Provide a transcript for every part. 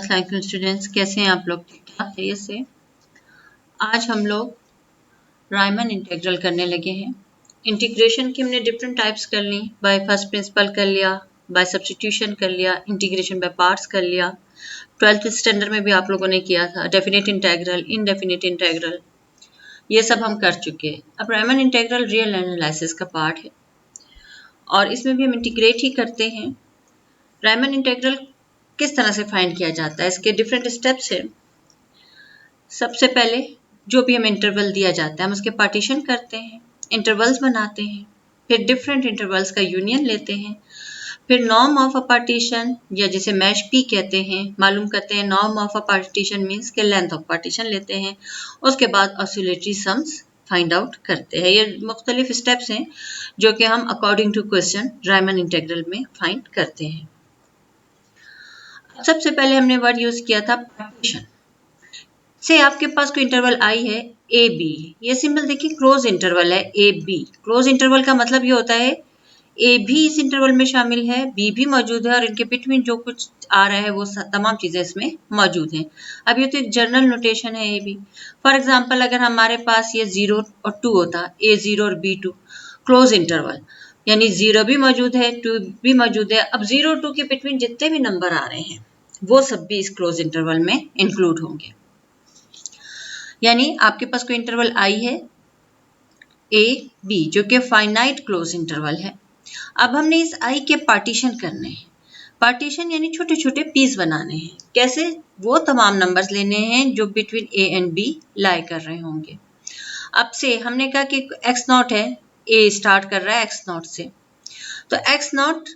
अस्सलाम वालेकुम स्टूडेंट्स, कैसे हैं आप लोग? ठीक ठाक है से? आज हम लोग रायमन इंटीग्रल करने लगे हैं। इंटीग्रेशन की हमने डिफरेंट टाइप्स कर ली, बाय फर्स्ट प्रिंसिपल कर लिया, बाय सब्स्टिट्यूशन कर लिया, इंटीग्रेशन बाय पार्ट्स कर लिया। 12th स्टैंडर्ड में भी आप लोगों ने किया था, डेफिनेट इंटीग्रल, इनडेफिनेट इंटीग्रल, ये सब हम कर चुके हैं। अब रायमन इंटीग्रल रियल एनालिसिस का पार्ट है और इसमें भी हम इंटीग्रेट ही करते हैं। रायमन इंटीग्रल किस तरह से फाइंड किया जाता है, इसके डिफरेंट स्टेप्स हैं। सबसे पहले जो भी हमें इंटरवल दिया जाता है हम उसके पार्टीशन करते हैं, इंटरवल्स बनाते हैं, फिर डिफरेंट इंटरवल्स का यूनियन लेते हैं, फिर नॉर्म ऑफ अ पार्टीशन या जिसे मैश पी कहते हैं मालूम करते हैं। Norm of a partition means के लेंथ ऑफ पार्टीशन लेते हैं, उसके बाद ऑसिलेटरी सम्स फाइंड आउट करते हैं। ये मुख्तलिफ स्टेप्स हैं जो कि हम according to question Riemann integral में फाइंड करते हैं। सबसे पहले हमने वर्ड यूज किया था पार्टीशन। से आपके पास कोई इंटरवल आई है ए बी, ये सिंबल देखिए क्लोज इंटरवल है ए बी। क्लोज इंटरवल का मतलब ये होता है ए भी इस इंटरवल में शामिल है, बी भी मौजूद है और इनके बिटवीन जो कुछ आ रहा है वो तमाम चीजें इसमें मौजूद हैं। अब ये तो एक जनरल नोटेशन है ए बी। फॉर एग्जांपल अगर हमारे पास ये 0 और 2 होता, A0 और B2 क्लोज इंटरवल, यानी 0 भी मौजूद है 2 भी मौजूद है। अब 0 और 2 के बिटवीन जितने भी नंबर आ रहे हैं वो सब भी इस क्लोज इंटरवल में इंक्लूड होंगे। यानी आपके पास कोई इंटरवल आई है ए बी जो कि फाइनाइट क्लोज इंटरवल है। अब हमने इस आई के पार्टीशन करने हैं। पार्टीशन यानी छोटे छोटे पीस बनाने हैं। कैसे? वो तमाम नंबर्स लेने हैं जो बिटवीन ए एंड बी लाई कर रहे होंगे। अब से हमने कहा कि x0 है, ए स्टार्ट कर रहा है x0 से, तो x0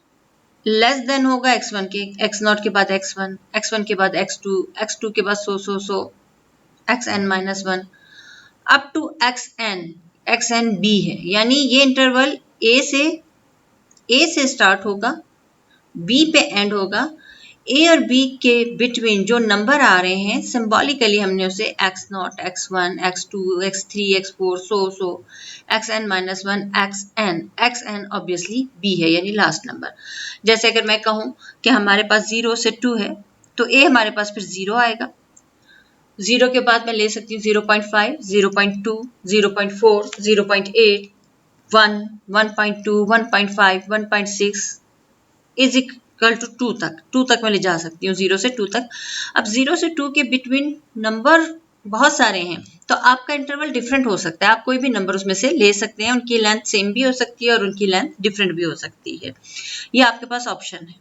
लेस देन होगा x1 के, x0 के बाद x1, x1 के बाद x2, x2 के बाद so xn-1 up to xn b है। यानी ये इंटरवल ए से स्टार्ट होगा, बी पे एंड होगा। ए और बी के बिटवीन जो नंबर आ रहे हैं सिंबॉलिकली हमने उसे x0, x1, x2, x3, x4 सो xn-1 xn ऑब्वियसली b है यानी लास्ट नंबर। जैसे अगर मैं कहूं कि हमारे पास 0 से 2 है तो a हमारे पास फिर 0 आएगा। 0 के बाद मैं ले सकती हूँ 0.5, 0.2, 0.4, 0.8, 1, 1.2, 1.5, 1.6 इज इक्वल टू 2 तक मैं ले जा सकती हूँ, 0 से 2 तक। अब 0 से 2 के बिटवीन नंबर बहुत सारे हैं तो आपका इंटरवल डिफरेंट हो सकता है। आप कोई भी नंबर उसमें से ले सकते हैं, उनकी लेंथ सेम भी हो सकती है और उनकी लेंथ डिफरेंट भी हो सकती है। ये आपके पास ऑप्शन है।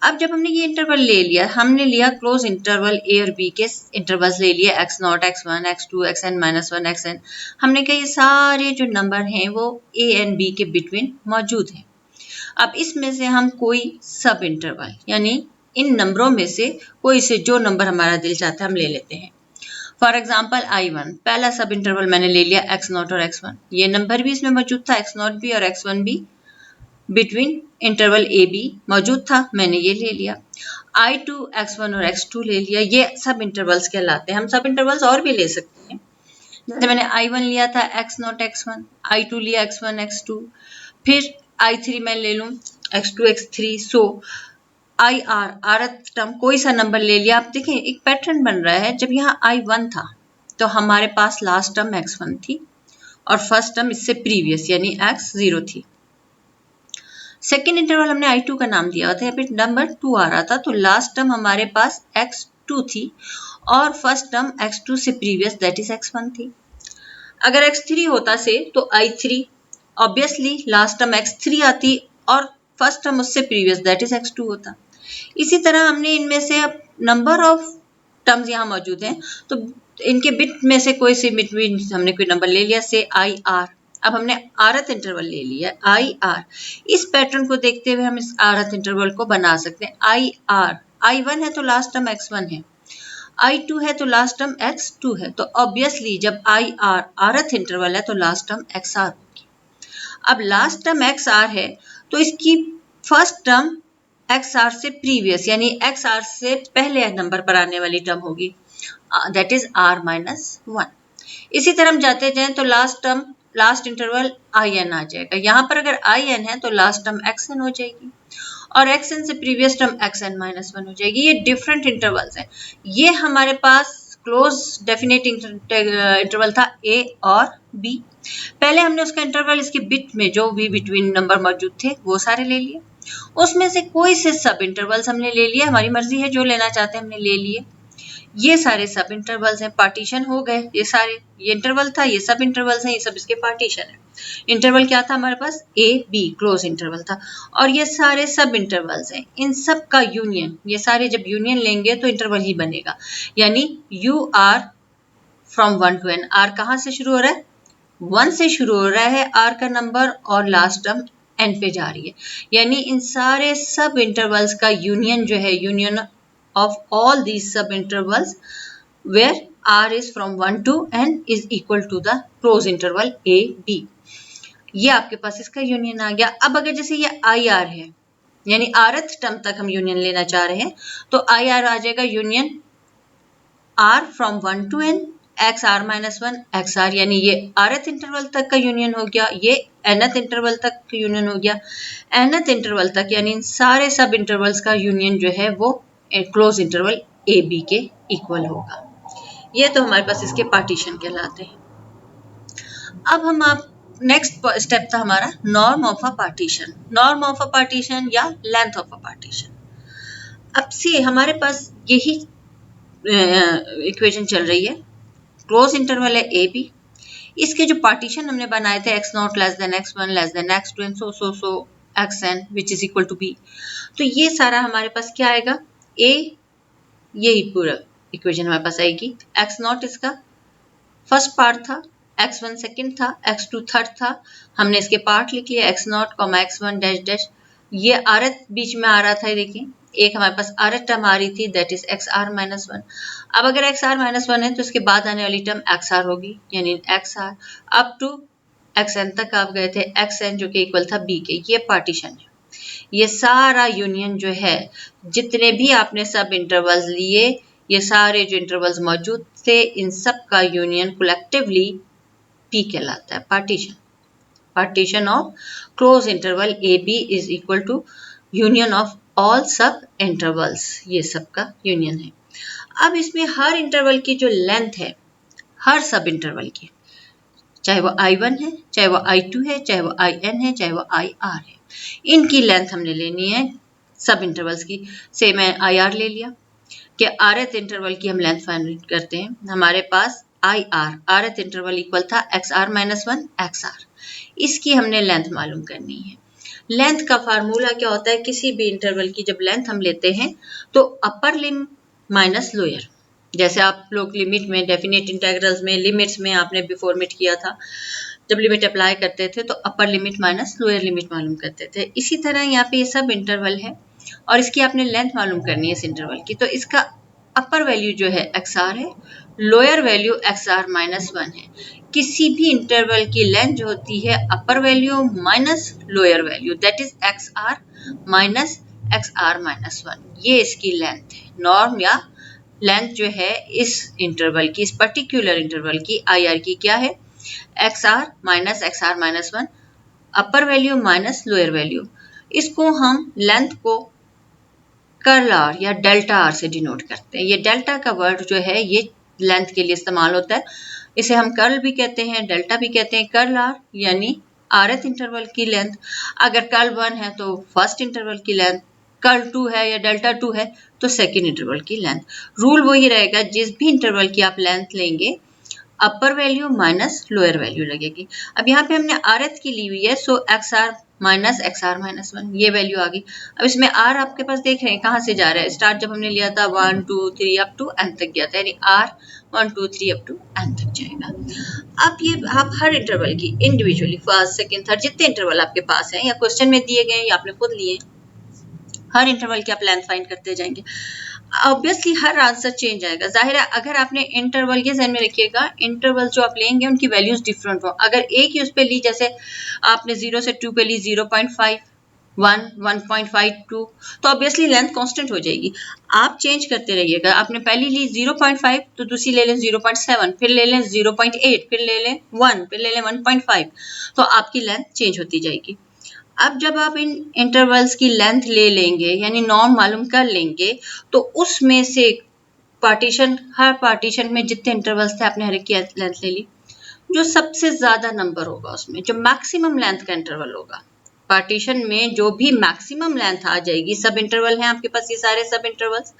अब जब हमने ये इंटरवल ले लिया, हमने लिया क्लोज इंटरवल ए और बी के इंटरवल्स ले लिए x0, x1, x2, xn-1, xn। हमने कहा ये सारे जो नंबर हैं वो ए एंड बी के बिटवीन मौजूद हैं। अब इसमें से हम कोई सब इंटरवल यानी इन नंबरों में से कोई से जो नंबर हमारा दिल चाहता है हम ले लेते हैं। फॉर एग्जाम्पल I1 पहला सब इंटरवल मैंने ले लिया x0 और x1, ये नंबर भी इसमें मौजूद था, x0 भी और x1 भी बिटवीन इंटरवल ए बी मौजूद था, मैंने ये ले लिया। I2, x1 और x2 ले लिया, ये सब इंटरवल्स कहलाते हैं। हम सब इंटरवल्स और भी ले सकते हैं, जैसे मैंने I1 लिया था x0, x1, I2 लिया x1, x2, फिर I3 मैं ले लूं x2, x3, सो IR आरत टर्म कोई सा नंबर ले लिया। आप देखें एक पैटर्न बन रहा है। जब यहाँ I1 था तो हमारे पास लास्ट टर्म x1 थी और फर्स्ट टर्म इससे प्रीवियस यानी x0 थी। सेकेंड इंटरवल हमने I2 का नाम दिया था, फिर नंबर 2 आ रहा था तो लास्ट टर्म हमारे पास x2 थी और फर्स्ट टर्म x2 से प्रीवियस दैट इज x1 थी। अगर x3 होता से तो I3 obviously last term x3 आती और फर्स्ट टर्म उससे प्रीवियस दैट इज x2 होता। इसी तरह हमने इनमें से अब नंबर ऑफ टर्म्स यहाँ मौजूद हैं तो इनके बिट में से कोई से बिटवीन हमने कोई नंबर ले लिया से IR। अब हमने आरत इंटरवल ले लिया IR। इस पैटर्न को देखते हुए हम इस आरत इंटरवल को बना सकते हैं। IR I1 है तो लास्ट टर्म x1 है, I2 है तो लास्ट टर्म x2 है, तो ऑब्वियसली जब IR आरत इंटरवल है तो लास्ट टर्म XR होगी। अब लास्ट टर्म XR है तो इसकी फर्स्ट टर्म XR से प्रीवियस यानी XR से पहले नंबर पर आने वाली टर्म होगी, दैट इज R-1। इसी तरह हम जाते जाएं तो लास्ट इंटरवल IN आ जाएगा। यहाँ पर अगर IN है तो लास्ट टर्म XN हो जाएगी और xn से प्रीवियस टर्म xn माइनस 1 हो जाएगी। ये डिफरेंट इंटरवल्स हैं। ये हमारे पास क्लोज डेफिनेट इंटरवल था a और b। पहले हमने उसका इंटरवल इसके बिट में जो भी बिटवीन नंबर मौजूद थे वो सारे ले लिए, उसमें से कोई से सब इंटरवल्स हमने ले लिए, हमारी मर्जी है जो लेना चाहते हैं हमने ले लिए। ये सारे सब इंटरवल्स हैं, पार्टीशन हो गए ये सारे, ये इंटरवल था, ये सब इंटरवल्स हैं, ये सब इसके पार्टीशन है। इंटरवल क्या था हमारे पास, ए बी क्लोज इंटरवल था, और ये सारे सब इंटरवल्स हैं। इन सब का यूनियन, ये सारे जब यूनियन लेंगे तो इंटरवल ही बनेगा, यानी U r from 1 to n। R कहाँ से शुरू हो रहा है, 1 से शुरू हो रहा है आर का नंबर, और लास्ट टर्म n पे जा रही है, यानी इन सारे सब इंटरवल्स का यूनियन जो है, union of all these sub intervals where r is from 1 to n is equal to the close interval a b। ये आपके पास इसका यूनियन आ गया। अब अगर जैसे ये आई आर है, यानी rth टर्म तक हम यूनियन लेना चाह रहे हैं, तो आई आर आ जाएगा union r from 1 to n x r minus 1 x r, यानी ये rth इंटरवल तक का यूनियन हो गया, ये nth इंटरवल तक का यूनियन हो गया। nth इंटरवल तक यानी इन सारे सब इंटरवल्स का यूनियन जो है वो क्लोज इंटरवल ए बी के इक्वल होगा। ये तो हमारे पास इसके पार्टीशन कहलाते हैं। अब हम आप नेक्स्ट स्टेप था हमारा norm of a partition. Norm of a partition या लेंथ ऑफ अ पार्टीशन। अब से हमारे पास यही इक्वेशन चल रही है, क्लोज इंटरवल है ए बी, इसके जो पार्टीशन हमने बनाए थे x naught less than x one less than x two and so x n which is equal to B. तो ये सारा हमारे पास क्या आएगा, ए, यही पूरा इक्वेशन हमारे पास आएगी। एक्स नॉट इसका फर्स्ट पार्ट था, एक्स वन सेकेंड था, एक्स टू थर्ड था, हमने इसके पार्ट लिख लिए, x not comma x one dash dash, ये आरत बीच में आ रहा था, देखिए एक हमारे पास आरत टर्म आ रही थी that is x r minus 1। अब अगर एक्स आर माइनस 1 है तो इसके बाद आने वाली टर्म एक्स आर होगी, यानी x r up to x n तक आप गए थे, एक्स एन जो कि इक्वल था बी के। ये पार्टीशन है। ये सारा यूनियन जो है, जितने भी आपने सब इंटरवल्स लिए, ये सारे जो इंटरवल्स मौजूद थे, इन सब का यूनियन कलेक्टिवली पी कहलाता है, partition. Partition of closed interval A B is equal to union of all subintervals, ये सब का यूनियन है। अब इसमें हर इंटरवल की जो लेंथ है, हर सब इंटरवल की, चाहे वो I1 है, चाहे वो I2 है, चाहे वो IN है, चाहे वो IR है, इनकी लेंथ हमने लेनी है सब इंटरवल्स की। से मैं IR ले लिया कि rth इंटरवल की हम लेंथ फाइंड करते हैं। हमारे पास IR rth इंटरवल इक्वल था XR माइनस 1 XR, इसकी हमने लेंथ मालूम करनी है। लेंथ का फार्मूला क्या होता है, किसी भी इंटरवल की जब लेंथ हम लेते हैं तो अपर लिम माइनस लोअर, जैसे आप लोग लिमिट में, डेफिनेट इंटीग्रल्स में, लिमिट्स में आपने बिफोर मिट किया था, जब लिमिट अप्लाई करते थे तो upper limit minus lower limit मालूम करते थे। इसी तरह यहाँ पे ये सब इंटरवल है और इसकी आपने लेंथ मालूम करनी है इस इंटरवल की, तो इसका अपर वैल्यू जो है XR है, लोअर वैल्यू XR माइनस 1 है। किसी भी इंटरवल की लेंथ जो होती है अपर value minus lower value, that is XR minus XR minus 1, ये इसकी लेंथ है। नॉर्म या लेंथ जो है इस इंटरवल की, इस पर्टिकुलर इंटरवल की IR की क्या है, XR माइनस XR माइनस 1, अपर वैल्यू माइनस लोअर वैल्यू। इसको हम लेंथ को कर्ल आर या डेल्टा आर से डिनोट करते हैं। ये डेल्टा का वर्ड जो है ये लेंथ के लिए इस्तेमाल होता है, इसे हम कर्ल भी कहते हैं, डेल्टा भी कहते हैं। कर्ल आर यानी rth इंटरवल की लेंथ, अगर कर्ल 1 है तो फर्स्ट इंटरवल की लेंथ, कर्ल 2 है या डेल्टा 2 है तो सेकेंड इंटरवल की लेंथ। रूल वही रहेगा, जिस भी इंटरवल की आप लेंथ लेंगे अपर वैल्यू माइनस लोअर वैल्यू लगेगी। अब यहाँ पे हमने rth की ली हुई है, सो XR माइनस XR माइनस 1, ये वैल्यू आ गई। अब इसमें R आपके पास देख रहे हैं कहाँ से जा रहा है, स्टार्ट जब हमने लिया था 1 2 3 अप टू n तक गया था, यानी R 1 2 3 अप टू n तक जाएगा। अब ये आप हर इंटरवल की इंडिविजुअली फर्स्ट सेकेंड थर्ड जितने इंटरवल आपके पास हैं या क्वेश्चन में दिए गए या आपने खुद लिए, हर इंटरवल की आप लेंथ फाइंड करते जाएंगे। ऑब्वियसली हर आंसर चेंज आएगा, जाहिर है। अगर आपने इंटरवल, ये ध्यान में रखिएगा, इंटरवल जो आप लेंगे उनकी वैल्यूज डिफरेंट हो। अगर एक ही उस पे ली, जैसे आपने 0 से 2 पे ली 0.5 1 1.5 2, तो ऑब्वियसली लेंथ कांस्टेंट हो जाएगी। आप चेंज करते रहिएगा, आपने पहली ली 0.5 तो दूसरी ले लें 0.7, फिर ले लें 0.8, फिर ले लें 1, फिर ले लें 1.5, तो आपकी लेंथ चेंज होती जाएगी। अब जब आप इन इंटरवल्स की लेंथ ले लेंगे यानी नॉर्म मालूम कर लेंगे तो उसमें से हर पार्टीशन में जितने इंटरवल्स थे आपने हर एक की लेंथ ले ली, जो सबसे ज्यादा नंबर होगा उसमें जो मैक्सिमम लेंथ का इंटरवल होगा, पार्टीशन में जो भी मैक्सिमम लेंथ आ जाएगी, सब इंटरवल हैं आपके पास ये सारे सब इंटरवल्स,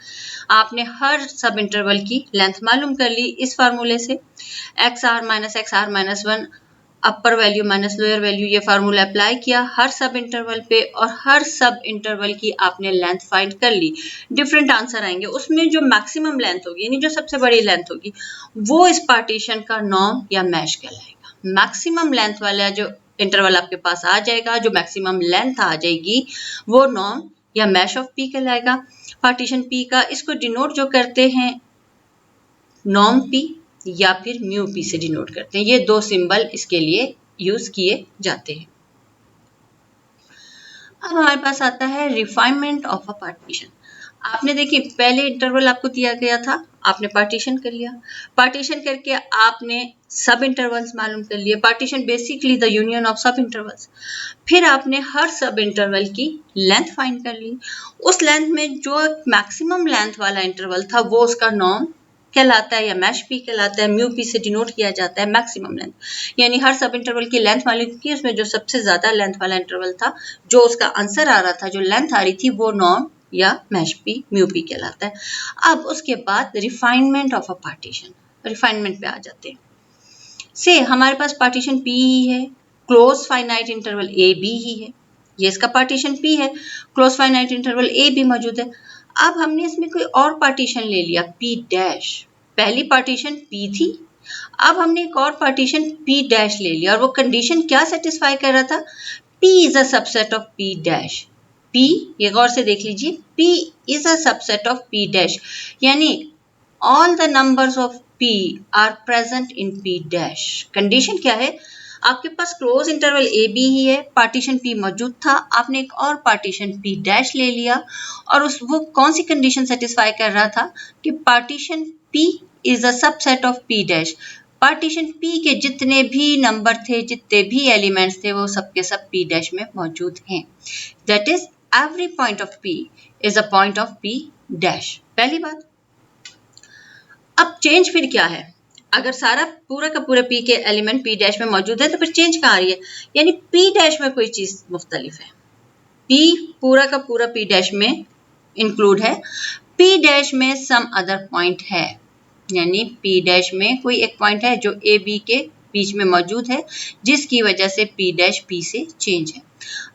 आपने हर सब इंटरवल की लेंथ मालूम कर ली इस फार्मूले से, x r minus one upper value minus lower value, ये फार्मूला अप्लाई किया हर सब इंटरवल पे और हर सब इंटरवल की आपने लेंथ फाइंड कर ली, डिफरेंट आंसर आएंगे, उसमें जो मैक्सिमम लेंथ होगी यानी जो सबसे बड़ी लेंथ होगी वो इस पार्टीशन का नॉर्म या मैश कहलाएगा। मैक्सिमम लेंथ वाला जो इंटरवल आपके पास आ जाएगा, जो मैक्सिमम लेंथ आ जाएगी वो नॉर्म या मैश ऑफ पी कहलाएगा। पार्टीशन पी का इसको डिनोट जो करते हैं नॉर्म पी या फिर म्यू पी से डिनोट करते हैं, ये दो सिंबल इसके लिए यूज किए जाते हैं। अब हमारे पास आता है रिफाइनमेंट ऑफ अ पार्टीशन। आपने देखिए पहले इंटरवल आपको दिया गया था, आपने पार्टीशन कर लिया, पार्टीशन करके आपने सब इंटरवल्स मालूम कर लिए, partition basically the union of सब इंटरवल्स, फिर आपने हर सब इंटरवल की लेंथ फाइंड कर ली, उस लेंथ में जो मैक्सिमम लेंथ वाला इंटरवल था वो उसका नॉर्म कहलाता है या मैश पी कहलाता है, म्यू पी से डिनोट किया जाता है मैक्सिमम लेंथ, यानी हर सब इंटरवल की लेंथ मालूम की, उसमें जो सबसे ज्यादा लेंथ वाला इंटरवल था, जो उसका आंसर आ रहा था, जो लेंथ आ रही थी वो नॉर्म या मैश पी म्यू पी कहलाता है। अब उसके बाद refinement of a partition, refinement पे आ जाते हैं। से हमारे पास पार्टीशन पी ही है, close finite interval A B ही है, ये इसका पार्टीशन पी है, close finite interval A B मौजूद है। अब हमने इसमें कोई और पार्टीशन ले लिया पी डैश, पहली पार्टीशन पी थी, अब हमने एक और पार्टीशन पी डैश ले लिया और वो कंडीशन क्या सेटिस्फाई कर रहा था, P is a subset of P dash, P ये गौर से देख लीजिए, P is a subset of P dash, यानी all the numbers of P are present in P dash. Condition क्या है, आपके पास क्लोज इंटरवल ए बी ही है, पार्टीशन P मौजूद था, आपने एक और पार्टीशन P डैश ले लिया और उस वो कौन सी कंडीशन सेटिस्फाई कर रहा था कि partition P is a subset of P dash, partition P के जितने भी नंबर थे, जितने भी एलिमेंट्स थे, वो सबके सब P डैश में मौजूद हैं। That is every point of P is a point of P dash, पहली बात। अब चेंज फिर क्या है, अगर सारा पूरा का पूरा P के एलिमेंट P डैश में मौजूद है तो फिर चेंज कहाँ आ रही है, यानी P डैश में कोई चीज मुख्तलिफ है, P पूरा का पूरा P डैश में इंक्लूड है, P डैश में सम अदर पॉइंट है, यानी P डैश में कोई एक पॉइंट है जो ए बी के बीच में मौजूद है, जिसकी वजह से P डैश P से चेंज है।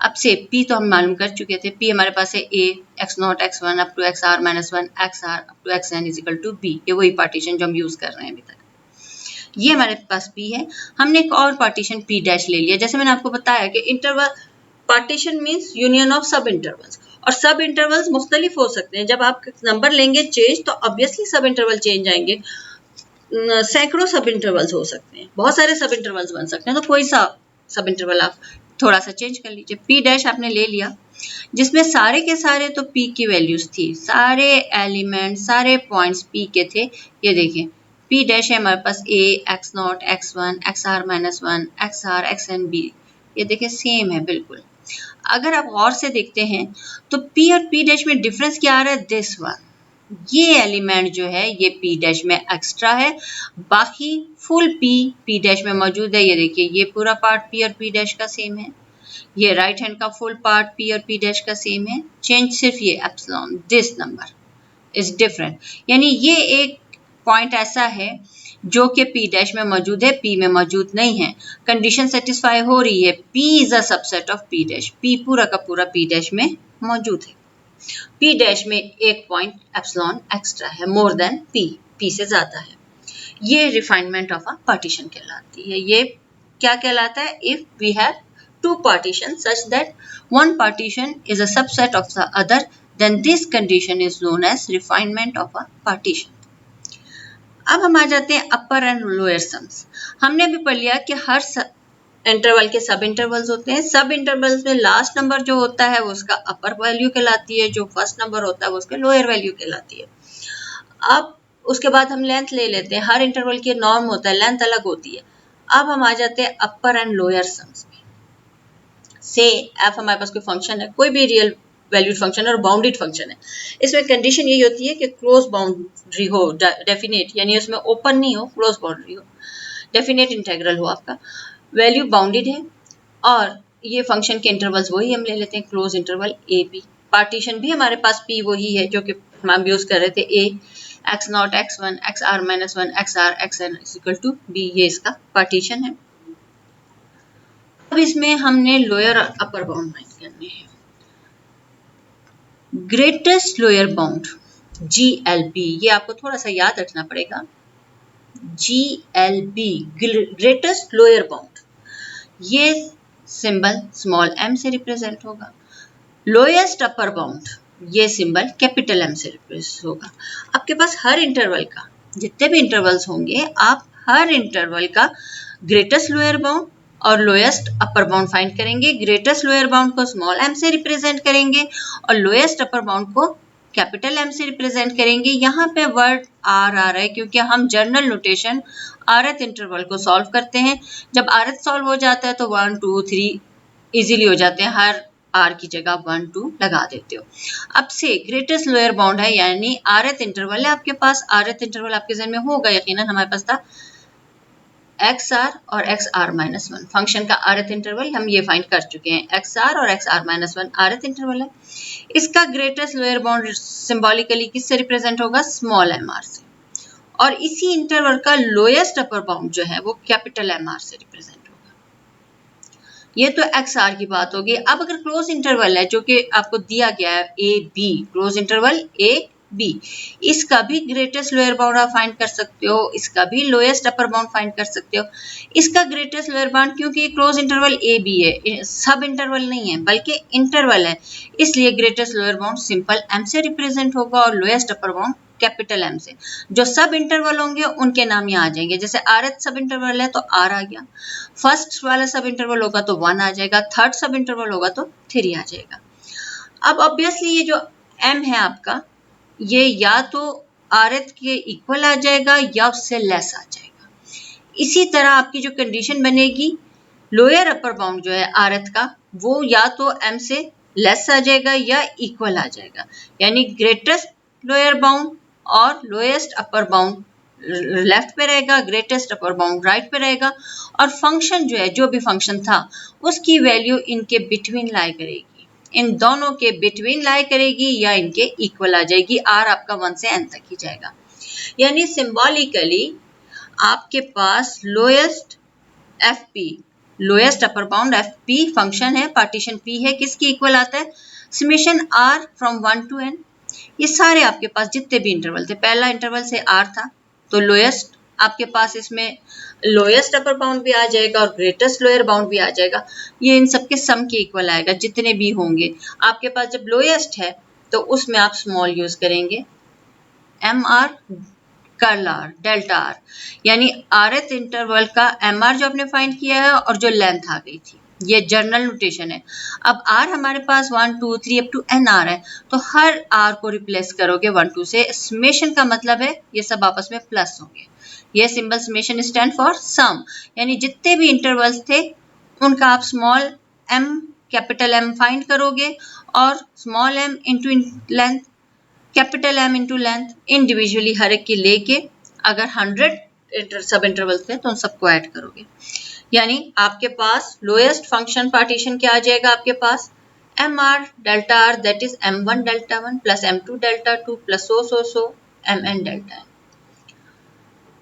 अब से P तो हम मालूम कर चुके थे, P हमारे पास है A x naught x one up to x r minus one x r up to x n is equal to B, ये वही पार्टीशन जो हम यूज कर रहे हैं अभी तक, ये हमारे पास P है। हमने एक और पार्टीशन P डैश ले लिया, जैसे मैंने आपको बताया कि interval partition means union of सब इंटरवल्स, और सब इंटरवल्स मुख्तलिफ हो सकते हैं, जब आप नंबर लेंगे चेंज तो ऑब्वियसली सब इंटरवल चेंज आएंगे, सैकड़ों सब इंटरवल्स हो सकते हैं, बहुत सारे सब इंटरवल्स बन सकते हैं, तो कोई सा सब इंटरवल आप थोड़ा सा चेंज कर लीजिए। P डैश आपने ले लिया जिसमें सारे के सारे तो P की वैल्यूज थी, सारे एलिमेंट सारे पॉइंट्स P के थे, ये देखें P डैश है हमारे पास A x naught x one x r minus one x r x n B, ये देखें सेम है बिल्कुल। अगर आप गौर से देखते हैं तो P और P डैश में डिफरेंस क्या आ रहा है, दिस वन, ये एलिमेंट जो है ये P डैश में एक्स्ट्रा है, बाकी फुल P डैश में मौजूद है, ये देखिए ये पूरा पार्ट P और P डैश का सेम है, ये राइट हैंड का फुल पार्ट P और P डैश का सेम है, चेंज सिर्फ ये epsilon, this number is different, यानी ये एक पॉइंट ऐसा है जो कि P डैश में मौजूद है, P में मौजूद नहीं है, कंडीशन सेटिस्फाई हो रही है, P is a subset of P dash, P पूरा का पूरा P डैश में मौजूद है, P डैश में एक पॉइंट एप्सिलॉन एक्स्ट्रा है, मोर देन P से ज्यादा है, ये रिफाइनमेंट ऑफ अ पार्टीशन कहलाती है। ये क्या कहलाता है, if we have to partition such that one partition is a subset of the other, then this condition is known as refinement of a partition. अब हम आ जाते हैं अपर एंड लोअर सम्स। हमने अभी पढ़ लिया कि हर इंटरवल के सब इंटरवल्स होते हैं, सब इंटरवल्स में लास्ट नंबर जो होता है वो उसका अपर वैल्यू कहलाती है, जो फर्स्ट नंबर होता है वो उसका लोअर वैल्यू कहलाती है। अब उसके बाद हम लेंथ ले लेते हैं, हर इंटरवल की नॉर्म होता है, लेंथ अलग होती है। अब हम आ जाते हैं अपर एंड लोअर सम्स में। से एफ हमारे पास कोई फंक्शन है, कोई भी रियल वैल्यूड फंक्शन और बाउंडेड फंक्शन है, इसमें कंडीशन यही होती है कि क्लोज बाउंड्री हो, डेफिनेट, यानी उसमें ओपन नहीं हो, क्लोज बाउंड्री हो, डेफिनेट इंटेग्रल हो आपका, वैल्यू बाउंडेड है, और ये फंक्शन के इंटरवल्स वही हम ले लेते हैं, closed interval A B. Partition भी हमारे पास पी वही है जो कि हम यूज कर रहे थे, a x naught x one x r minus one x r x n equal to b, ये इसका पार्टीशन है। अब इसमें हमने लोअर और अपर बाउंड फाइंड करने हैं। ग्रेटेस्ट लोअर बाउंड GLB, ये आपको थोड़ा सा याद रखना पड़ेगा, GLB ग्रेटेस्ट लोअर बाउंड, ये सिंबल स्मॉल m से रिप्रेजेंट होगा। लोएस्ट अपर बाउंड, ये सिंबल कैपिटल M से रिप्रेजेंट होगा। आपके पास हर इंटरवल का, जितने भी इंटरवल्स होंगे, आप हर इंटरवल का ग्रेटेस्ट लोअर बाउंड और लोएस्ट अपर बाउंड फाइंड करेंगे। ग्रेटेस्ट लोअर बाउंड को स्मॉल m से रिप्रेजेंट करेंगे और लोएस्ट अपर बाउंड को कैपिटल M से रिप्रेजेंट करेंगे। यहाँ पे वर्ड आर आ रहा है क्योंकि हम जर्नल नोटेशन rth इंटरवल को सॉल्व करते हैं। जब rth सॉल्व हो जाता है तो 1 2 3 इजीली हो जाते हैं, हर r की जगह 1 2 लगा देते हो। अब से ग्रेटेस्ट लोअर बाउंड है, यानी rth इंटरवल है आपके पास। rth इंटरवल आपके जहन में होगा यकीनन, हमारे पास था XR और XR माइनस वन, फंक्शन का rth इंटरवल हम ये फाइंड कर चुके हैं, XR और XR minus one rth interval है। इसका ग्रेटेस्ट लोअर बाउंड सिंबॉलिकली किससे रिप्रेजेंट होगा, स्मॉल mr से, और इसी इंटरवल का लोएस्ट अपर बाउंड जो है वो कैपिटल mr से रिप्रेजेंट होगा। ये तो XR की बात होगी। अब अगर क्लोज इंटरवल है जो कि आपको दिया गया है AB, क्लोज इंटरवल AB, इसका भी ग्रेटेस्ट लोअर बाउंड आप फाइंड कर सकते हो, इसका भी लोएस्ट अपर बाउंड फाइंड कर सकते हो। इसका ग्रेटेस्ट लोअर बाउंड, क्योंकि क्लोज इंटरवल AB है, सब इंटरवल नहीं है बल्कि इंटरवल है, इसलिए greatest lower bound simple M से रिप्रेजेंट होगा और lowest upper bound capital M से। जो सब इंटरवल होंगे उनके नाम यहाँ आ जाएंगे, जैसे rth सब इंटरवल है तो R आ गया, फर्स्ट वाला सब इंटरवल होगा तो 1 आ जाएगा, थर्ड सब इंटरवल होगा तो 3 आ जाएगा। अब ऑब्वियसली ये जो M है आपका, ये या तो rth के इक्वल आ जाएगा या उससे लेस आ जाएगा। इसी तरह आपकी जो कंडीशन बनेगी, लोअर अपर बाउंड जो है rth का, वो या तो m से लेस आ जाएगा या इक्वल आ जाएगा, यानी ग्रेटेस्ट लोअर बाउंड और लोएस्ट अपर बाउंड लेफ्ट पे रहेगा, ग्रेटेस्ट अपर बाउंड राइट पे रहेगा, और फंक्शन जो है, जो भी फंक्शन था उसकी वैल्यू इनके बिटवीन लाई करेगी, इन दोनों के बिटवीन लाई करेगी या इनके इक्वल आ जाएगी। r आपका 1 से n तक ही जाएगा, यानी सिंबॉलिकली आपके पास lowest FP, lowest upper bound FP function है, पार्टीशन P है, किसकी इक्वल आता है, summation r from 1 to n। ये सारे आपके पास जितने भी इंटरवल थे, पहला इंटरवल से r था तो लोएस्ट आपके पास इसमें लोएस्ट अपर बाउंड भी आ जाएगा और ग्रेटेस्ट लोअर बाउंड भी आ जाएगा, ये इन सबके सम के इक्वल आएगा जितने भी होंगे आपके पास। जब लोएस्ट है तो उसमें आप स्मॉल यूज करेंगे, mr curl r delta r, यानी rth इंटरवल का mr जो आपने फाइंड किया है और जो लेंथ आ गई थी, ये जर्नल नोटेशन है। अब r हमारे पास 1 2 3 अप टू n r है, तो हर r को रिप्लेस करोगे 1 2 से। समेशन का मतलब है ये सब आपस में प्लस होंगे, ये symbol summation stand for sum, यानी जितने भी इंटरवल्स थे उनका आप small m capital M find करोगे और small m into length capital M into length individually हर एक की लेके, अगर 100 सब इंटरवल्स थे तो उन सबको ऐड करोगे, यानी आपके पास लोएस्ट फंक्शन पार्टीशन क्या आ जाएगा, आपके पास mr delta r that is m1 delta 1 plus m2 delta 2 plus so mn delta n।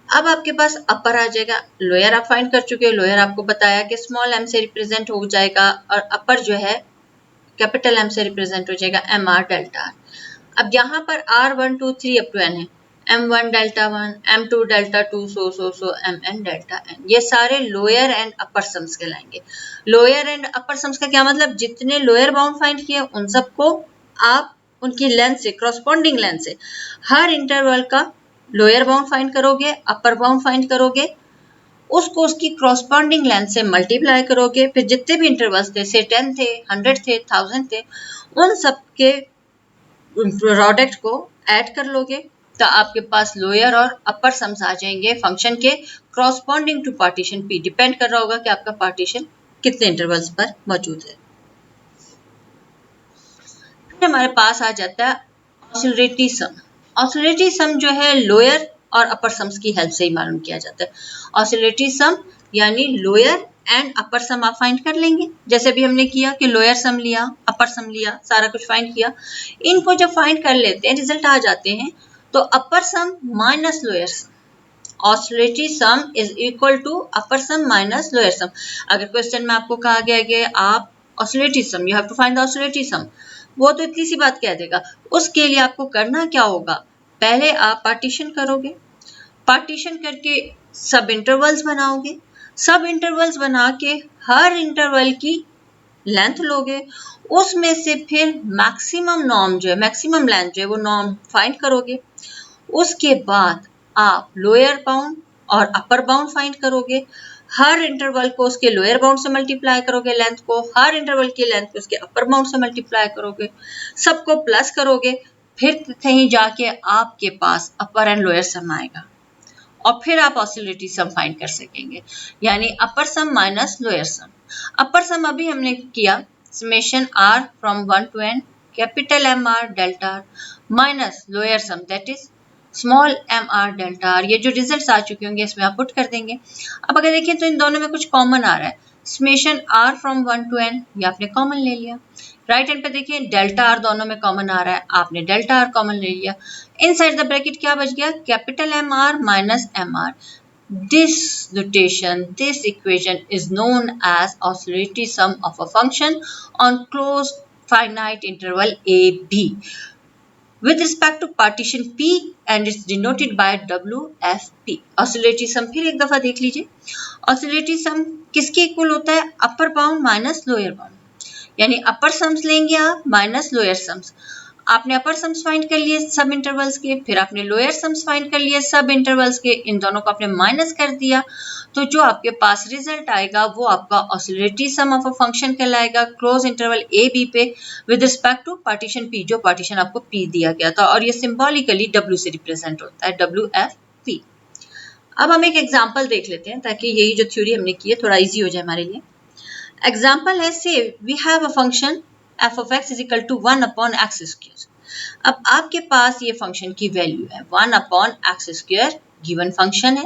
अब आपके पास अपर आ जाएगा, लोअर आप फाइंड कर चुके हो, लोअर आपको बताया कि स्मॉल m से रिप्रेजेंट हो जाएगा और अपर जो है कैपिटल M से रिप्रेजेंट हो जाएगा mr डेल्टा r। अब यहाँ पर r1 2 3 अप टू n है, m1 delta 1 m2 delta 2 so mn delta n, ये सारे लोअर एंड अपर सम्स कहलाएंगे। लोअर एंड अपर सम्स का क्या मतलब, जितने लोअर बाउंड फाइंड किए उन सबको आप उनकी लेंथ से, करस्पॉन्डिंग लेंथ से हर इंटरवल का लोअर बाउंड फाइंड करोगे, अपर बाउंड फाइंड करोगे, उसको उसकी करस्पॉन्डिंग लेंथ से मल्टीप्लाई करोगे, फिर जितने भी इंटरवल्स थे, से 10 थे, 100 थे, 1000 थे, उन सबके प्रोडक्ट को ऐड कर लोगे तो आपके पास लोअर और अपर सम्स आ जाएंगे फंक्शन के corresponding to partition P। Depend कर रहा होगा कि आपका पार्टीशन कितने इंटरवल्स पर मौजूद है। फिर हमारे पास आ जाता है ऑसिलरेटरी सम। ऑसिलरेटरी सम जो है लोअर और अपर सम्स की हेल्प से ही मालूम किया जाता है। ऑसिलरेटरी सम यानी लोअर एंड अपर सम आप फाइंड कर लेंगे, जैसे भी हमने किया कि लोअर सम लिया, अपर सम लिया, सारा कुछ फाइंड किया। इनको जब फाइंड कर लेते हैं, रिजल्ट आ जाते हैं, तो upper sum minus lower sum, oscillatory sum is equal to upper sum minus lower sum. अगर क्वेश्चन में आपको कहा गया कि आप oscillatory sum, you have to find the oscillatory sum, वो तो इतनी सी बात कह देगा। उसके लिए आपको करना क्या होगा, पहले आप पार्टीशन करोगे, पार्टीशन करके सब इंटरवल्स बनाओगे, सब इंटरवल्स बना के हर इंटरवल की लेंथ लोगे, उसमें से फिर मैक्सिमम नॉर्म जो है, मैक्सिमम लेंथ जो है वो नॉर्म फाइंड करोगे। उसके बाद आप लोअर बाउंड और अपर बाउंड फाइंड करोगे, हर इंटरवल को उसके लोअर बाउंड से मल्टीप्लाई करोगे, लेंथ को हर इंटरवल की लेंथ को उसके अपर बाउंड से मल्टीप्लाई करोगे, सबको प्लस करोगे, फिर कहीं जाके आपके पास अपर एंड लोअर सम आएगा और फिर आप ऑसिलरेटरी सम फाइंड कर सकेंगे, यानी अपर सम माइनस लोअर सम। अपर सम अभी हमने किया summation r from 1 to n capital MR delta r minus lower some that is small mr delta r। ये जो रिजल्ट्स आ चुके होंगे इसमें आप पुट कर देंगे। अब अगर देखिए तो इन दोनों में कुछ कॉमन आ रहा है, summation r from 1 to n ये आपने कॉमन ले लिया। राइट हैंड पे देखिए डेल्टा r दोनों में कॉमन आ रहा है, आपने डेल्टा r कॉमन ले लिया। इनसाइड द ब्रैकेट क्या बच गया, capital MR minus MR। This notation, this equation is known as oscillatory sum of a function on closed finite interval AB with respect to partition P and it's denoted by WFP। oscillatory sum फिर एक दफा देख लीजिए, oscillatory sum किसके इक्वल होता है, upper bound minus lower bound, यानी अपर सम्स लेंगे आप माइनस लोअर सम्स। आपने अपर सम्स फाइंड कर लिए सब इंटरवल्स के, फिर आपने लोअर सम्स फाइंड कर लिए सब इंटरवल्स के, इन दोनों को आपने माइनस कर दिया, तो जो आपके पास रिजल्ट आएगा वो आपका oscillatory sum of a function कहलाएगा क्लोज इंटरवल ए बी पे with respect to partition P, जो पार्टीशन आपको पी दिया गया था, और ये सिंबॉलिकली डब्ल्यू से रिप्रेजेंट होता है, WFP। अब हम एक एग्जाम्पल देख लेते हैं ताकि यही जो थ्योरी हमने की है थोड़ा ईजी हो जाए हमारे लिए। एग्जाम्पल है, say we have a function f of x is equal to 1 upon x square। अब आपके पास ये फंक्शन की वैल्यू है 1 upon x square, given function है,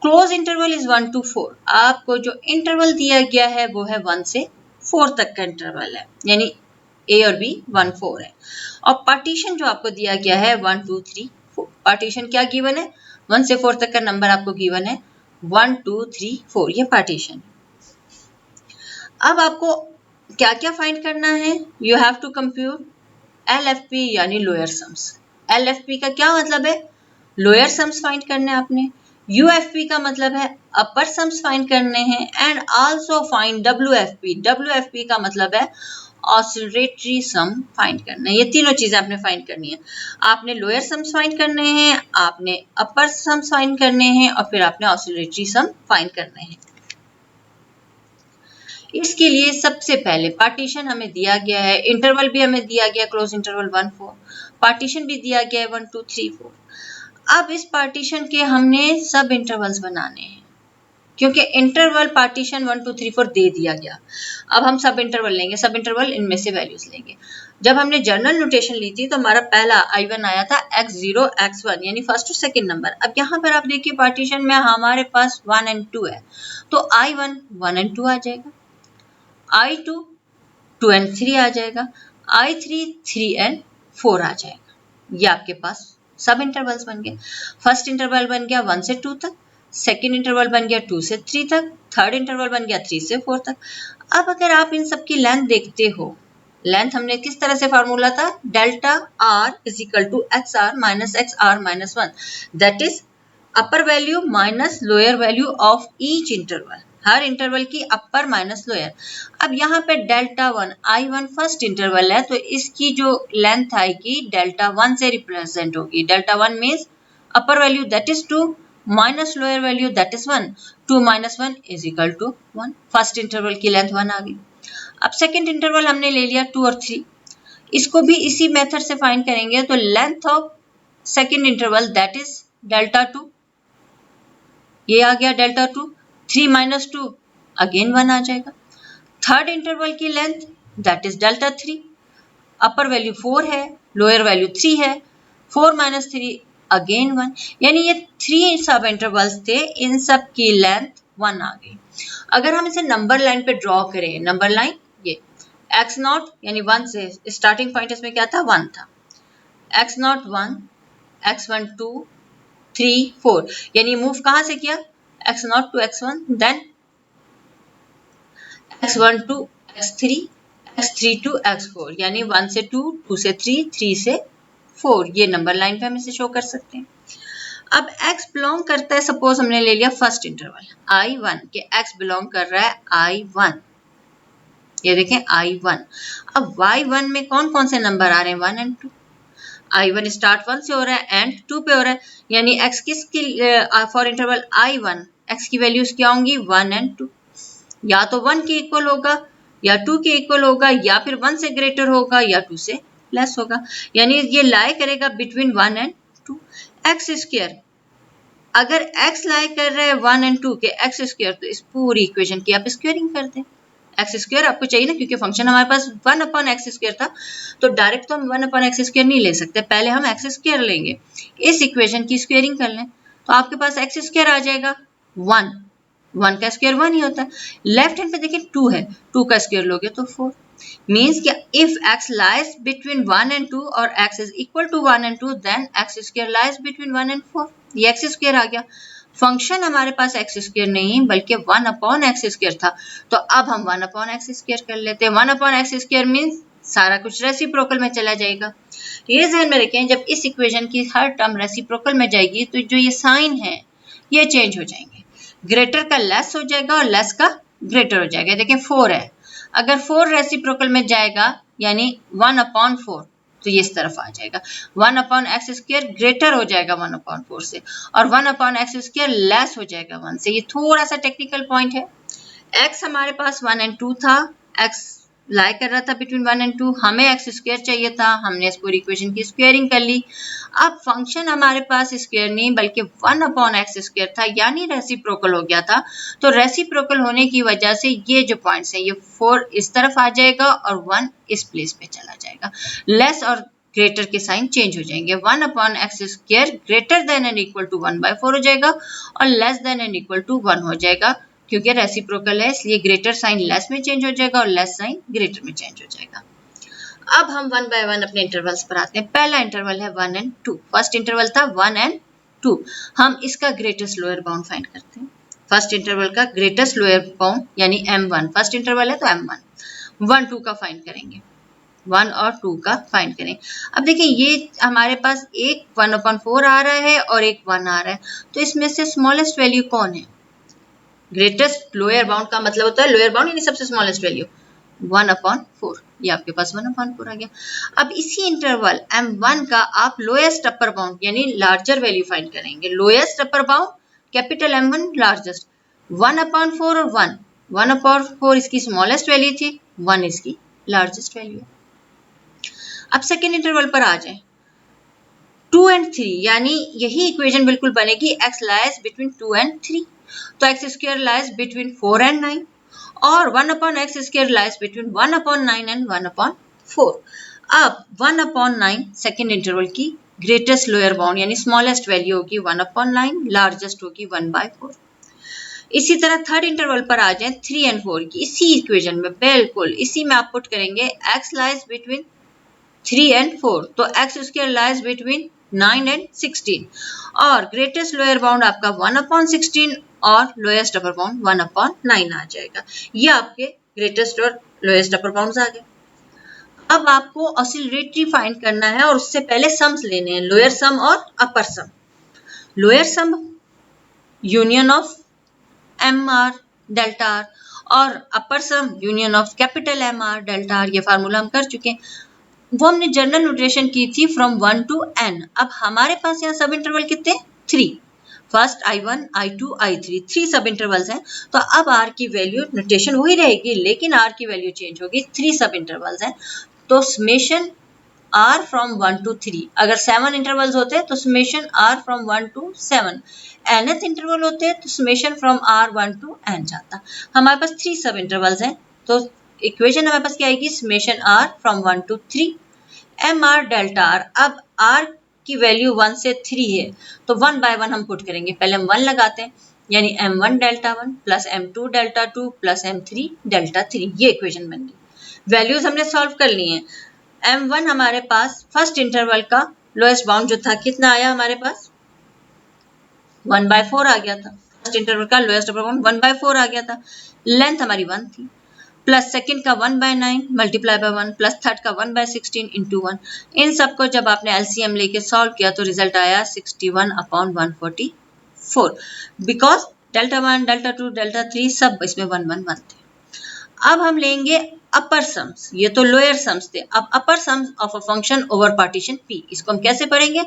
क्लोज इंटरवल इज 1 to 4। आपको जो इंटरवल दिया गया है वो है 1 से 4 तक का इंटरवल है, यानी a और b 1 4 है, और पार्टीशन जो आपको दिया गया है 1 2 3 4। पार्टीशन क्या गिवन है, 1 से 4 तक का नंबर आपको गिवन है 1 2 3 4, ये पार्टीशन। अब आपको क्या क्या फाइंड करना है, you have to compute LFP यानी लोअर सम्स। LFP का क्या मतलब है, लोअर सम्स फाइंड करने आपने। UFP का मतलब है अपर सम्स फाइंड करने हैं, and also find WFP। WFP का मतलब है ऑसिलरेटरी सम फाइंड करना है। ये तीनों चीजें आपने फाइंड करनी है, आपने लोअर सम्स फाइंड करने हैं, आपने अपर सम्स फाइंड करने हैं, और फिर आपने ऑसिलरेटरी सम फाइंड करने हैं। इसके लिए सबसे पहले पार्टीशन हमें दिया गया है, इंटरवल भी हमें दिया गया क्लोज इंटरवल 1 4, पार्टीशन भी दिया गया है 1 2 3 4। अब इस पार्टीशन के हमने सब इंटरवल्स बनाने हैं, क्योंकि इंटरवल पार्टीशन 1 2 3 4 दे दिया गया। अब हम सब इंटरवल लेंगे, सब इंटरवल इनमें से वैल्यूज लेंगे। जब हमने जनरल नोटेशन ली थी तो हमारा पहला I1 आया था x0 x1, यानी फर्स्ट और सेकंड नंबर। अब यहाँ पर आप देखिए पार्टीशन में हमारे पास 1 and 2 है, तो I1 1 and 2 आ जाएगा, I2 2 and 3 आ जाएगा, I3 3 and 4 आ जाएगा। ये आपके पास सब इंटरवल्स बन गए। फर्स्ट इंटरवल बन गया 1 से 2 तक, सेकेंड इंटरवल बन गया 2 से 3 तक, थर्ड इंटरवल बन गया 3 से 4 तक। अब अगर आप इन सब की लेंथ देखते हो, लेंथ हमने किस तरह से फार्मूला था, delta r is equal to XR minus XR minus 1, that is upper value minus lower value of each interval, हर इंटरवल की अपर माइनस लोअर। अब यहाँ पे डेल्टा 1 I1 फर्स्ट इंटरवल है, तो इसकी जो लेंथ आएगी डेल्टा 1 से रिप्रेजेंट होगी। Delta 1 means upper value that is 2 minus lower value that is 1, 2 minus 1 is equal to 1। First interval की लेंथ 1 आ गई। अब सेकेंड इंटरवल हमने ले लिया 2 और 3, इसको भी इसी मेथड से फाइंड करेंगे, तो length of second interval that is delta 2, ये आ गया डेल्टा 2, 3 माइनस 2 अगेन 1 आ जाएगा। थर्ड इंटरवल की length that is delta 3, upper value 4 है, लोअर वैल्यू 3 है, 4 माइनस 3 अगेन 1, यानी ये 3 सब इंटरवल्स थे, इन सब की लेंथ 1 आ गई। अगर हम इसे नंबर लाइन पे ड्रॉ करें, नंबर लाइन ये x0 यानी 1 से स्टार्टिंग पॉइंट इसमें क्या था, 1 था, x0 1, x1 2, 3 4, यानी मूव कहां से किया, x0 to x1, then x1 to x3, x3 to x4, यानी 1 से 2, 2 से 3, 3 से 4, ये नंबर लाइन पे हम इसे शो कर सकते हैं। अब x बिलोंग करता है, सपोज हमने ले लिया फर्स्ट इंटरवल I1 के x बिलोंग कर रहा है I1, ये देखें I1। अब Y1 में कौन कौन से नंबर आ रहे हैं, 1 एंड 2। I1 स्टार्ट 1 से हो रहा है, एंड 2 पे हो रहा है, यानी x किसकी फॉर इंटरवल I1 x की वैल्यूज क्या होंगी, 1 एंड 2, या तो 1 के इक्वल होगा, या 2 के इक्वल होगा, या फिर 1 से ग्रेटर होगा, या 2 से लेस होगा, यानी ये लाई करेगा बिटवीन 1 एंड 2। एक्स स्क्वायर, अगर x लाई कर रहा है 1 एंड 2 के एक्स स्क्वायर, तो इस पूरी इक्वेशन की आप स्क्वायरिंग कर दें। एक्स स्क्वायर आपको चाहिए ना, क्योंकि फंक्शन हमारे पास 1 अपॉन एक्स स्क्वायर था, तो डायरेक्ट तो हम 1 अपॉन एक्स स्क्वायर नहीं ले सकते, पहले हम एक्स स्क्वायर लेंगे, इस इक्वेशन की स्क्वायरिंग कर लें, तो आपके पास एक्स स्क्वायर आ जाएगा 1, 1 का स्क्वायर 1 ही होता है। लेफ्ट हैंड पे देखिए 2 है, 2 का स्क्वायर लोगे तो 4, मीन्स कि if x lies between 1 and 2 और x is equal to 1 and 2, then x square lies between 1 and 4, ये x स्क्वायर आ गया। फंक्शन हमारे पास एक्स स्क्वायर नहीं बल्कि 1 अपॉन एक्स स्क्वायर था, तो अब हम 1 अपॉन एक्स स्क्वायर कर लेते हैं। 1 अपॉन एक्स स्क्वायर मीन्स सारा कुछ रेसिप्रोकल में चला जाएगा। ये ध्यान में रखें, जब इस इक्वेशन की हर टर्म रेसिप्रोकल में जाएगी तो जो ये साइन है ये चेंज हो जाएंगे, ग्रेटर का लेस हो जाएगा और लेस का ग्रेटर हो जाएगा। देखें 4 है, अगर 4 रेसिप्रोकल में जाएगा यानी 1 अपॉन 4, तो ये इस तरफ आ जाएगा, 1 अपॉन एक्स स्क्वायर ग्रेटर हो जाएगा 1 अपॉन 4 से, और 1 अपॉन एक्स स्क्वायर लेस हो जाएगा 1 से। ये थोड़ा सा टेक्निकल पॉइंट है। x हमारे पास 1 एंड 2 था, x लाई कर रहा था बिटवीन 1 एंड 2, हमें एक्स स्क्वायर चाहिए था, हमने इस पूरी इक्वेशन की स्क्वायरिंग कर ली। अब फंक्शन हमारे पास स्क्वायर नहीं बल्कि 1 अपॉन एक्स स्क्वायर था, यानी रेसिप्रोकल हो गया था। तो रेसिप्रोकल होने की वजह से ये जो पॉइंट्स है, ये 4 इस तरफ आ जाएगा और 1 इस प्लेस पे चला जाएगा, लेस और ग्रेटर के साइन चेंज हो जाएंगे। 1 upon x square greater than and equal to 1/4 हो जाएगा और less than and equal to 1 हो जाएगा, क्योंकि रेसिप्रोकल है इसलिए ग्रेटर साइन लेस में चेंज हो जाएगा और लेस साइन ग्रेटर में चेंज हो जाएगा। अब हम 1 बाय 1 अपने इंटरवल्स पर आते हैं। पहला इंटरवल है 1 एंड 2, फर्स्ट इंटरवल था 1 एंड 2, हम इसका ग्रेटेस्ट लोअर बाउंड फाइंड करते हैं। फर्स्ट इंटरवल का ग्रेटेस्ट लोअर बाउंड यानी m1, फर्स्ट इंटरवल है तो m1, 1 2 का फाइंड करेंगे, 1 और 2 का फाइंड करें। अब देखिए ये हमारे पास एक 1/4 आ रहा है और एक 1 आ रहा है, तो इसमें से स्मॉलेस्ट वैल्यू कौन है, ग्रेटेस्ट लोअर बाउंड का मतलब होता है लोअर बाउंड यानी सबसे स्मॉलेस्ट वैल्यू 1/4, ये आपके पास 1/4 आ गया। अब इसी इंटरवल m1 का आप लोएस्ट अपर बाउंड यानी लार्जर वैल्यू फाइंड करेंगे। Lowest upper bound capital M1, largest 1/4 और 1, 1/4 इसकी स्मॉलेस्ट वैल्यू थी, 1 इसकी लार्जेस्ट वैल्यू है। अब सेकेंड इंटरवल पर आ जाए, 2 एंड 3, यानी यही इक्वेशन बिल्कुल बनेगी, x लाइज बिटवीन 2 एंड 3, तो x square lies between 4 and 9 और 1 upon x square lies between 1 upon 9 and 1 upon 4। अब 1 अपॉन 9 सेकेंड इंटरवल की ग्रेटेस्ट लोअर बाउंड यानी स्मॉलेस्ट वैल्यू होगी 1 अपॉन 9, लार्जेस्ट होगी 1/4। इसी तरह थर्ड इंटरवल पर आ जाए 3 एंड 4 की, इसी इक्वेशन में बिल्कुल इसी में आप पुट करेंगे, x लाइज बिटवीन 3 एंड 4, तो x square lies between 9 and 16 और ग्रेटेस्ट लोअर बाउंड आपका 1/16 और लोएस्ट अपर बाउंड 1/9 आ जाएगा। ये आपके ग्रेटेस्ट और लोएस्ट अपर बाउंड्स आ गए। अब आपको ऑसिलरेटरी फाइंड करना है और उससे पहले सम्स लेने हैं, लोअर सम और upper sum. Lower sum union of MR delta R और upper sum union of capital MR delta R, ये फार्मूला हम कर चुके हैं, वो हमने जनरल नोटेशन की थी फ्रॉम 1 to n। अब हमारे पास यहाँ सब इंटरवल कितने, 3, फर्स्ट I1 I2 I3, 3 सब इंटरवल्स हैं, तो अब R की वैल्यू नोटेशन वही रहेगी लेकिन R की वैल्यू चेंज होगी, 3 सब इंटरवल्स हैं, तो समेशन R फ्रॉम 1 to 3, अगर 7 इंटरवल्स होते तो summation R from 1 to 7, nth interval होते तो summation from R 1 to n जाता। हमारे पास 3 सब इंटरवल्स हैं, तो इक्वेशन हमारे पास क्या आएगी, summation R from 1 to 3 m r delta r, अब आर की वैल्यू 1 से 3 है तो 1 बाय 1 हम पुट करेंगे। पहले हम 1 लगाते हैं, यानी m1 delta 1 plus m2 delta 2 plus m3 delta 3, ये इक्वेशन बन गई। वैल्यूज हमने सॉल्व कर ली हैं। m1 हमारे पास फर्स्ट इंटरवल का लोएस्ट बाउंड जो था कितना आया हमारे पास, 1/4 आ गया था। फर्स्ट इंटरवल का लोएस्ट बाउंड 1/4 आ गया था। लेंथ हमारी 1 थी, प्लस सेकंड का 1/9 मल्टीप्लाई बाय 1 प्लस थर्ड का 1/16 इंटू 1। इन सबको जब आपने एलसीएम लेके सॉल्व किया तो रिजल्ट आया 61/144, बिकॉज डेल्टा 1 डेल्टा 2 डेल्टा 3 सब इसमें 1 1 1 थे। अब हम लेंगे अपर सम्स, ये तो लोअर सम्स थे। अब upper sums of a function over partition P, इसको हम कैसे पढ़ेंगे,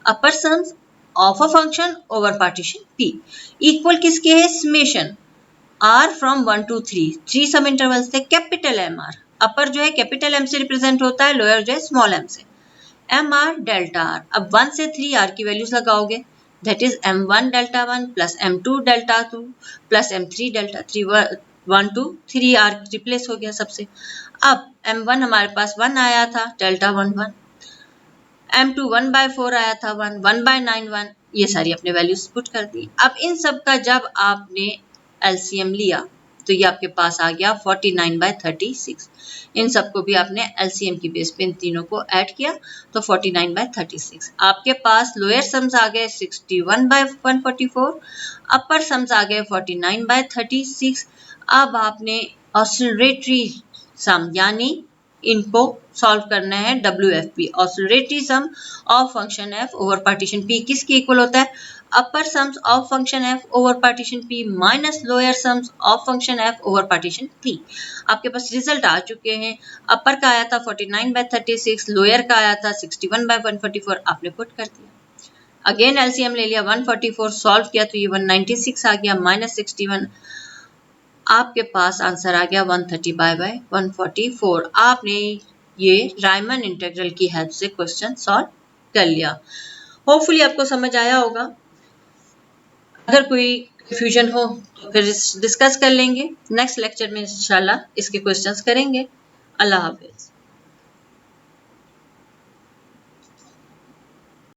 upper sums of a function over partition P equal किसके है, समेशन आर फ्रॉम 1 to 3, 3 सब इंटरवल्स थे, कैपिटल एम आर, अपर जो है कैपिटल एम से रिप्रेजेंट होता है, लोअर जो है स्मॉल एम से, एम आर डेल्टा आर। अब 1 से 3 आर की वैल्यूज लगाओगे, that is m1 delta 1 plus m2 delta 2 plus m3 delta 3, 1 2 3 r replace हो गया सबसे। अब m1 हमारे पास 1 आया था, डेल्टा 1 1, m2 1/4 आया था 1, 1/9 1, ये सारी अपने वैल्यूज पुट कर दी। अब इन सब का जब आपने एलसीएम लिया तो ये आपके पास आ गया 49/36। इन सबको भी आपने एलसीएम की बेस पे इन तीनों को ऐड किया तो 49/36। आपके पास लोअर सम्स आ गए 61/144, अपर सम्स आ गए 49/36। अब आपने ऑसिलरेटरी सम यानी इनको सॉल्व करना है WFP, oscillatory sum of function f over partition p किसके इक्वल होता है, upper sums of function f over partition p minus lower sums of function f over partition p। आपके पास रिजल्ट आ चुके हैं, अपर का आया था 49/36, लोअर का आया था 61/144, आपने पुट कर दिया। अगेन एलसीएम ले लिया, 144 सॉल्व किया तो ये 196 आ गया माइनस 61, आपके पास आंसर आ गया 130/144। आपने ये रायमन इंटीग्रल की हेल्प से क्वेश्चन सॉल्व कर लिया। होपफुली आपको समझ आया होगा। अगर कोई कंफ्यूजन हो तो फिर डिस्कस कर लेंगे, नेक्स्ट लेक्चर में इंशाल्लाह इसके क्वेश्चंस करेंगे। अल्लाह हाफिज।